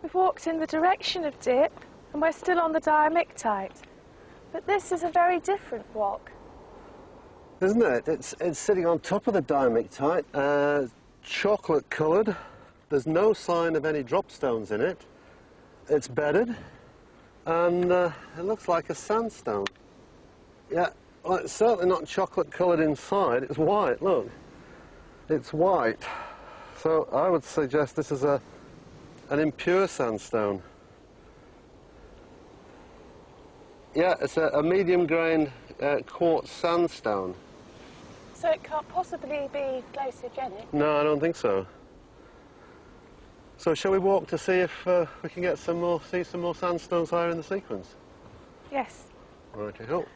We've walked in the direction of dip and we're still on the diamictite. But this is a very different rock. Isn't it? It's sitting on top of the diamictite, chocolate coloured. There's no sign of any drop stones in it. It's bedded and it looks like a sandstone. Yeah, well, it's certainly not chocolate coloured inside, it's white, look. It's white. So I would suggest this is an impure sandstone. Yeah, it's a medium-grained quartz sandstone. So it can't possibly be glaciogenic? No, I don't think so. So shall we walk to see if we can get some more, see some more sandstones higher in the sequence? Yes. Righty-ho.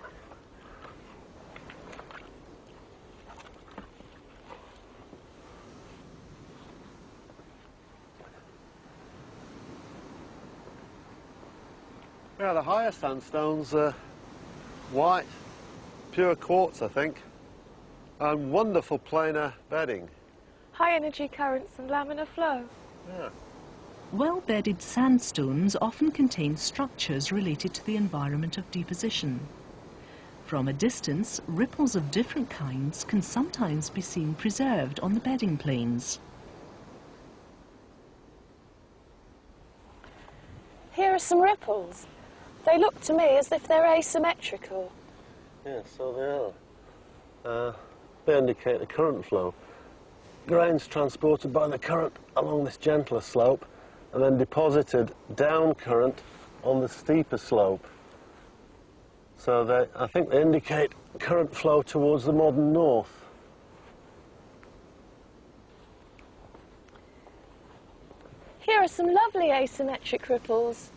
Yeah, the higher sandstones are white, pure quartz, I think, and wonderful planar bedding. High energy currents and laminar flow. Yeah. Well-bedded sandstones often contain structures related to the environment of deposition. From a distance, ripples of different kinds can sometimes be seen preserved on the bedding planes. Here are some ripples. They look to me as if they're asymmetrical. Yeah, so they are. They indicate the current flow. Grains transported by the current along this gentler slope and then deposited down current on the steeper slope. So I think they indicate current flow towards the modern north. Here are some lovely asymmetric ripples.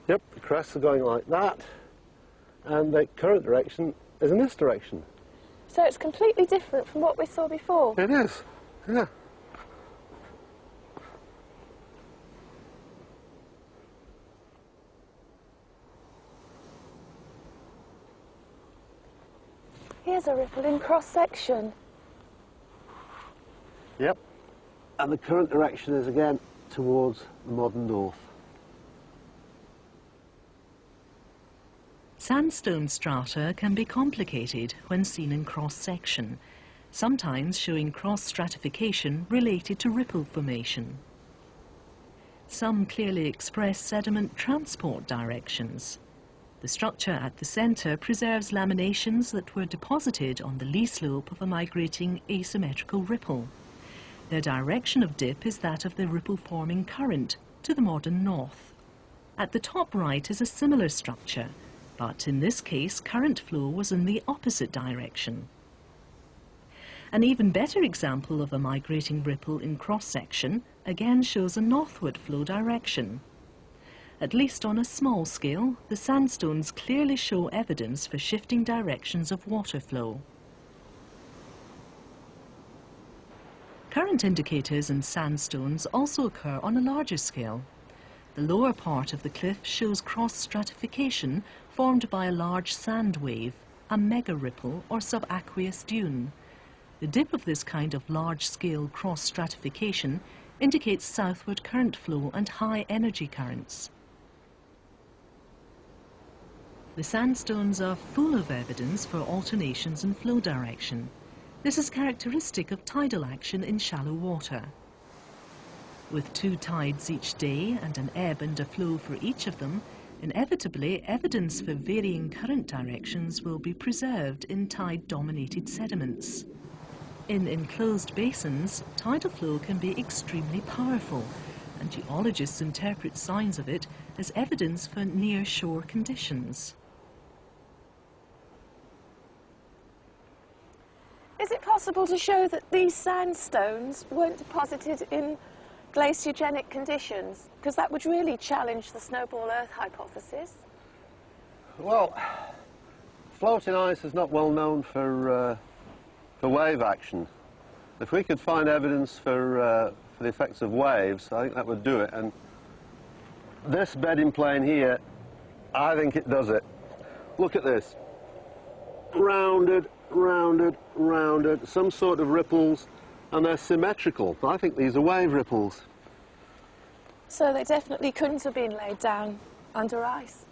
Yep, the crests are going like that, and the current direction is in this direction. So it's completely different from what we saw before. It is, yeah. Here's a ripple in cross-section. Yep, and the current direction is again towards the modern north. Sandstone strata can be complicated when seen in cross-section, sometimes showing cross-stratification related to ripple formation. Some clearly express sediment transport directions. The structure at the centre preserves laminations that were deposited on the lee slope of a migrating asymmetrical ripple. Their direction of dip is that of the ripple-forming current to the modern north. At the top right is a similar structure, but in this case current flow was in the opposite direction. An even better example of a migrating ripple in cross-section again shows a northward flow direction. At least on a small scale, the sandstones clearly show evidence for shifting directions of water flow. Current indicators in sandstones also occur on a larger scale. The lower part of the cliff shows cross-stratification formed by a large sand wave, a mega-ripple or subaqueous dune. The dip of this kind of large-scale cross-stratification indicates southward current flow and high energy currents. The sandstones are full of evidence for alternations in flow direction. This is characteristic of tidal action in shallow water. With 2 tides each day and an ebb and a flow for each of them, inevitably evidence for varying current directions will be preserved in tide-dominated sediments. In enclosed basins, tidal flow can be extremely powerful, and geologists interpret signs of it as evidence for near-shore conditions. Is it possible to show that these sandstones weren't deposited in glaciogenic conditions? Because that would really challenge the snowball Earth hypothesis. Well, floating ice is not well known for wave action. If we could find evidence for the effects of waves, I think that would do it. And this bedding plane here, I think it does it. Look at this. Rounded, rounded, rounded, some sort of ripples, and they're symmetrical. I think these are wave ripples. So they definitely couldn't have been laid down under ice.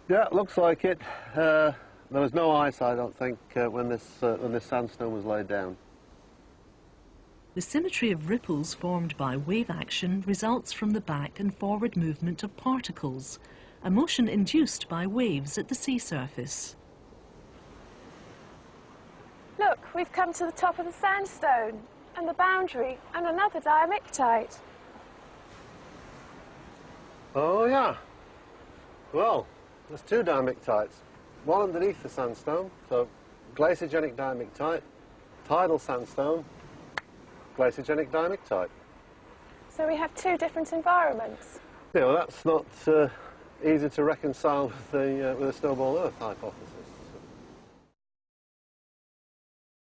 Yeah, it looks like it. There was no ice, I don't think, when this sandstone was laid down. The symmetry of ripples formed by wave action results from the back and forward movement of particles, a motion induced by waves at the sea surface. Look, we've come to the top of the sandstone and the boundary and another diamictite. Oh yeah. Well, there's two diamictites. One underneath the sandstone, so glaciogenic diamictite, tidal sandstone, glaciogenic diamictite. So we have two different environments. Yeah, well, that's not easy to reconcile with the snowball Earth hypothesis.